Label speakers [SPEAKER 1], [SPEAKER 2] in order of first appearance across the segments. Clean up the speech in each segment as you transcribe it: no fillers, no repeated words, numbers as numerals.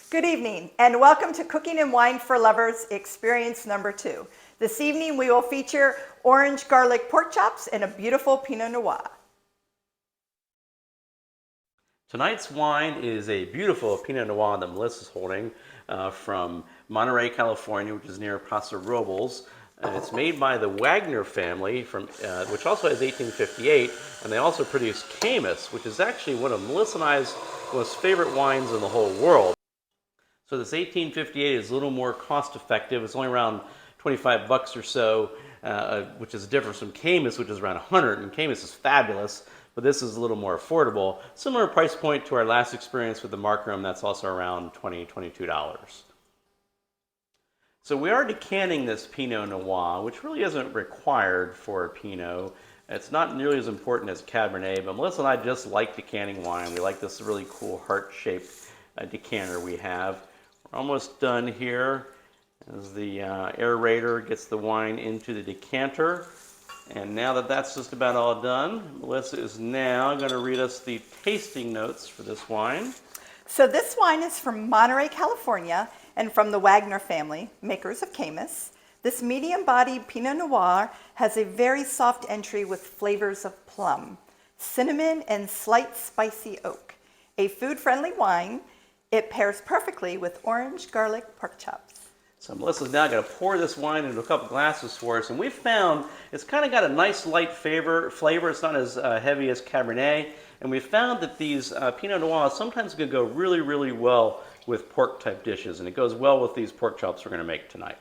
[SPEAKER 1] Good evening and welcome to Cooking and Wine for Lovers Experience number 2. This evening we will feature orange garlic pork chops and a beautiful Pinot Noir.
[SPEAKER 2] Tonight's wine is a beautiful Pinot Noir that Melissa's holding from Monterey, California, which is near Paso Robles. It's made by the Wagner family, which also has 1858, and they also produce Caymus, which is actually one of Melissa and I's most favorite wines in the whole world. So this 1858 is a little more cost effective. It's only around 25 bucks or so, which is a difference from Caymus, which is around 100, and Caymus is fabulous, but this is a little more affordable. Similar price point to our last experience with the Mark Room, that's also around $22. So we are decanting this Pinot Noir, which really isn't required for a Pinot. It's not nearly as important as Cabernet, but Melissa and I just like decanting wine. We like this really cool heart-shaped decanter we have. We're almost done here as the aerator gets the wine into the decanter. And now that that's just about all done, Melissa is now going to read us the tasting notes for this wine.
[SPEAKER 1] So this wine is from Monterey, California, and from the Wagner family, makers of Caymus. This medium-bodied Pinot Noir has a very soft entry with flavors of plum, cinnamon, and slight spicy oak. A food-friendly wine, it pairs perfectly with orange garlic pork chops.
[SPEAKER 2] So Melissa's now going to pour this wine into a couple glasses for us, and we've found it's kind of got a nice light flavor. It's not as heavy as Cabernet, and we found that these Pinot Noirs sometimes can go really, really well with pork-type dishes, and it goes well with these pork chops we're going to make tonight.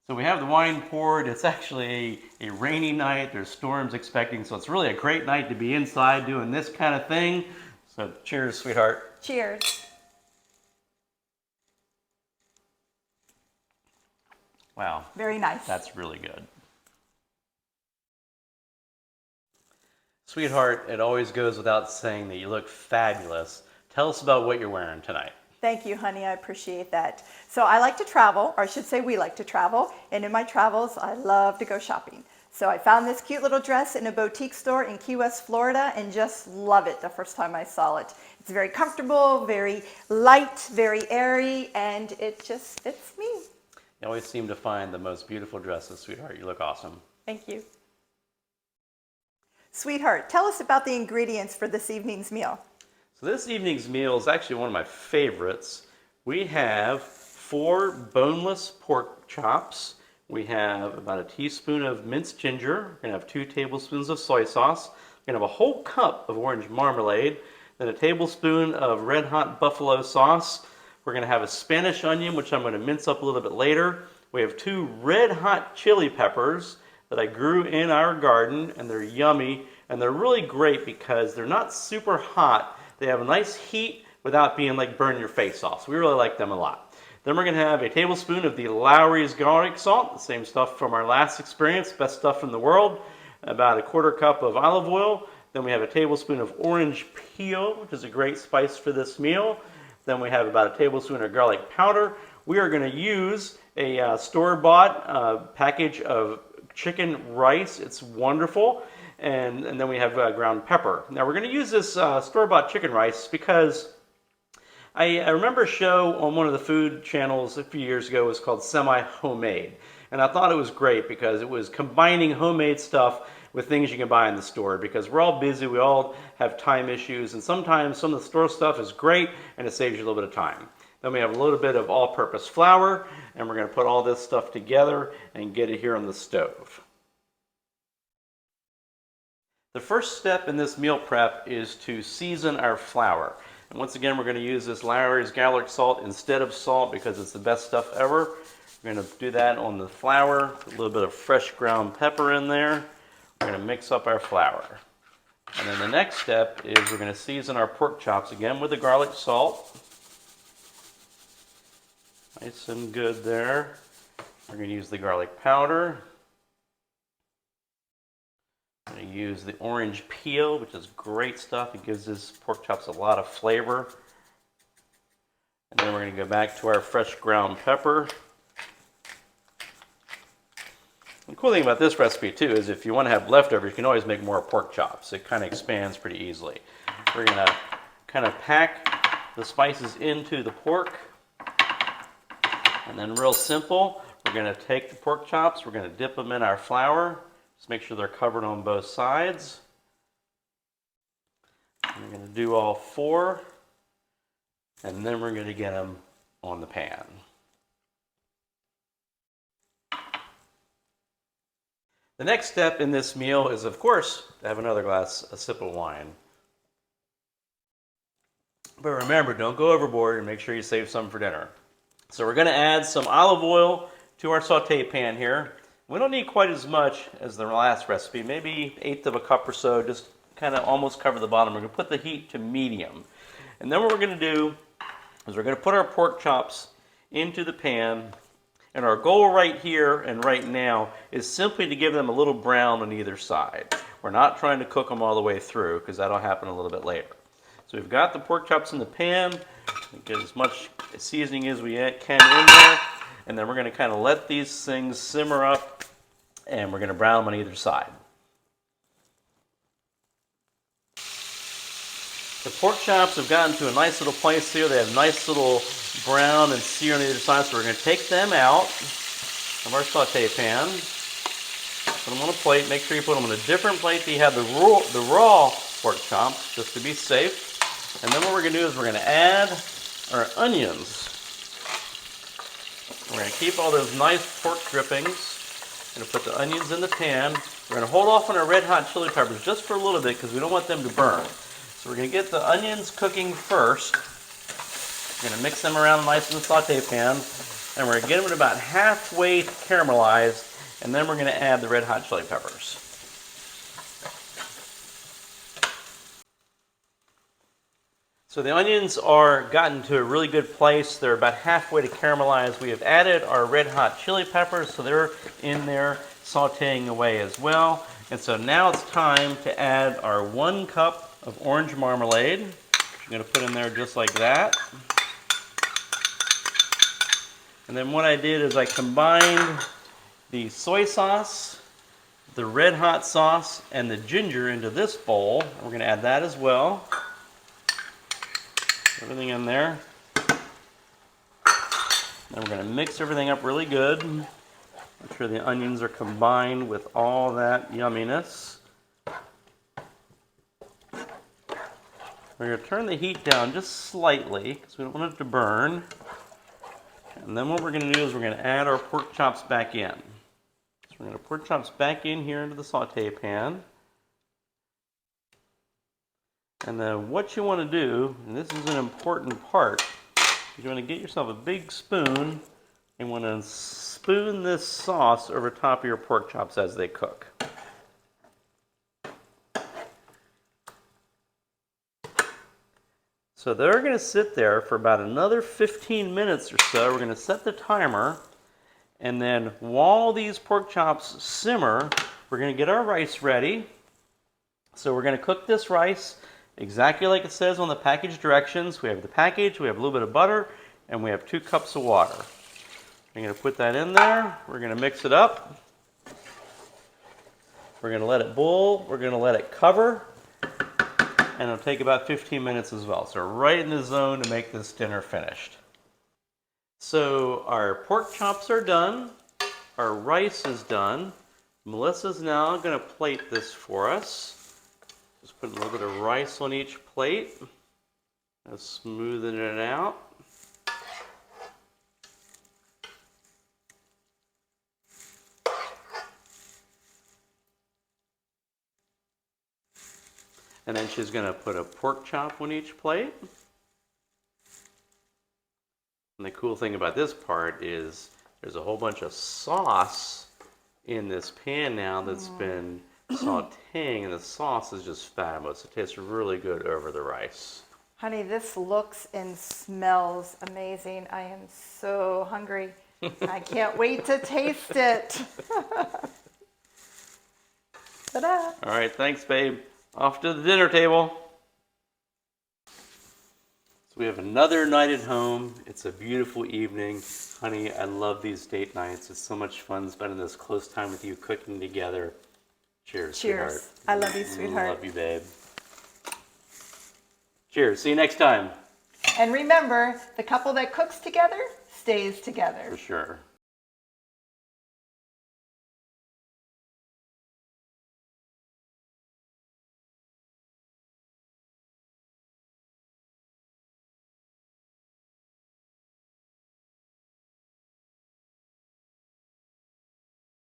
[SPEAKER 2] So we have the wine poured. It's actually a rainy night. There's storms expecting, so it's really a great night to be inside doing this kind of thing. So cheers, sweetheart.
[SPEAKER 1] Cheers.
[SPEAKER 2] Wow.
[SPEAKER 1] Very nice.
[SPEAKER 2] That's really good. Sweetheart, it always goes without saying that you look fabulous. Tell us about what you're wearing tonight.
[SPEAKER 1] Thank you, honey. I appreciate that. So I like to travel, or I should say we like to travel, and in my travels, I love to go shopping. So I found this cute little dress in a boutique store in Key West, Florida, and just love it the first time I saw it. It's very comfortable, very light, very airy, and it just fits me.
[SPEAKER 2] You always seem to find the most beautiful dresses, sweetheart. You look awesome.
[SPEAKER 1] Thank you. Sweetheart, tell us about the ingredients for this evening's meal.
[SPEAKER 2] So this evening's meal is actually one of my favorites. We have 4 boneless pork chops. We have about a teaspoon of minced ginger. We're going to have 2 tablespoons of soy sauce. We're going to have a whole cup of orange marmalade. Then a tablespoon of red hot buffalo sauce. We're going to have a Spanish onion, which I'm going to mince up a little bit later. We have 2 red hot chili peppers that I grew in our garden, and they're yummy. And they're really great because they're not super hot. They have a nice heat without being like burn your face off. So we really like them a lot. Then we're going to have a tablespoon of the Lowry's garlic salt, the same stuff from our last experience, best stuff in the world. About a 1/4 cup of olive oil. Then we have a tablespoon of orange peel, which is a great spice for this meal. Then we have about a tablespoon of garlic powder. We are going to use a store-bought package of chicken rice. It's wonderful. And then we have ground pepper. Now we're going to use this store-bought chicken rice because I remember a show on one of the food channels a few years ago. It was called Semi-Homemade. And I thought it was great because it was combining homemade stuff with things you can buy in the store, because we're all busy, we all have time issues, and sometimes some of the store stuff is great and it saves you a little bit of time. Then we have a little bit of all-purpose flour, and we're going to put all this stuff together and get it here on the stove. The first step in this meal prep is to season our flour. And once again, we're going to use this Lowry's garlic salt instead of salt because it's the best stuff ever. We're going to do that on the flour, put a little bit of fresh ground pepper in there. We're going to mix up our flour. And then the next step is we're going to season our pork chops again with the garlic salt. Nice and good there. We're going to use the garlic powder. I'm going to use the orange peel, which is great stuff. It gives this pork chops a lot of flavor. And then we're going to go back to our fresh ground pepper. The cool thing about this recipe too is if you want to have leftovers, you can always make more pork chops. It kind of expands pretty easily. We're going to kind of pack the spices into the pork. And then real simple, we're going to take the pork chops, we're going to dip them in our flour. Just make sure they're covered on both sides. And we're going to do all 4. And then we're going to get them on the pan. The next step in this meal is, of course, to have a sip of wine. But remember, don't go overboard and make sure you save some for dinner. So we're going to add some olive oil to our saute pan here. We don't need quite as much as the last recipe, maybe 1/8 of a cup or so, just kind of almost cover the bottom. We're going to put the heat to medium. And then what we're going to do is we're going to put our pork chops into the pan. And our goal right here and right now is simply to give them a little brown on either side. We're not trying to cook them all the way through because that'll happen a little bit later. So we've got the pork chops in the pan. Get as much seasoning as we can in there. And then we're going to kind of let these things simmer up and we're going to brown them on either side. The pork chops have gotten to a nice little place here. They have nice little brown and sear on either side. So we're going to take them out of our saute pan. Put them on a plate. Make sure you put them on a different plate that you have the raw pork chops, just to be safe. And then what we're going to do is we're going to add our onions. We're going to keep all those nice pork drippings. We're going to put the onions in the pan. We're going to hold off on our red hot chili peppers just for a little bit because we don't want them to burn. So we're going to get the onions cooking first. We're going to mix them around nice in the saute pan. And we're going to get them at about halfway caramelized. And then we're going to add the red hot chili peppers. So the onions are gotten to a really good place. They're about halfway to caramelize. We have added our red hot chili peppers, so they're in there sauteing away as well. And so now it's time to add our 1 cup of orange marmalade. I'm going to put in there just like that. And then what I did is I combined the soy sauce, the red hot sauce, and the ginger into this bowl. We're going to add that as well. Everything in there. Then we're going to mix everything up really good. Make sure the onions are combined with all that yumminess. We're going to turn the heat down just slightly because we don't want it to burn. And then what we're going to do is we're going to add our pork chops back in. So we're going to pork chops back in here into the saute pan. And then what you want to do, and this is an important part, is you want to get yourself a big spoon and want to spoon this sauce over top of your pork chops as they cook. So they're going to sit there for about another 15 minutes or so. We're going to set the timer. And then while these pork chops simmer, we're going to get our rice ready. So we're going to cook this rice exactly like it says on the package directions. We have the package, we have a little bit of butter, and we have 2 cups of water. I'm going to put that in there. We're going to mix it up. We're going to let it boil. We're going to let it cover. And it'll take about 15 minutes as well. So right in the zone to make this dinner finished. So our pork chops are done. Our rice is done. Melissa's now going to plate this for us. Just putting a little bit of rice on each plate. And smoothing it out. And then she's going to put a pork chop on each plate. And the cool thing about this part is there's a whole bunch of sauce in this pan now that's been sauteing, and the sauce is just fabulous. It tastes really good over the rice.
[SPEAKER 1] Honey, this looks and smells amazing. I am so hungry. I can't wait to taste it. Ta-da!
[SPEAKER 2] All right, thanks, babe. Off to the dinner table. So we have another night at home. It's a beautiful evening. Honey, I love these date nights. It's so much fun spending this close time with you cooking together. Cheers,
[SPEAKER 1] Cheers.
[SPEAKER 2] sweetheart.
[SPEAKER 1] I love you, sweetheart.
[SPEAKER 2] Love you, babe. Cheers. See you next time.
[SPEAKER 1] And remember, the couple that cooks together stays together.
[SPEAKER 2] For sure.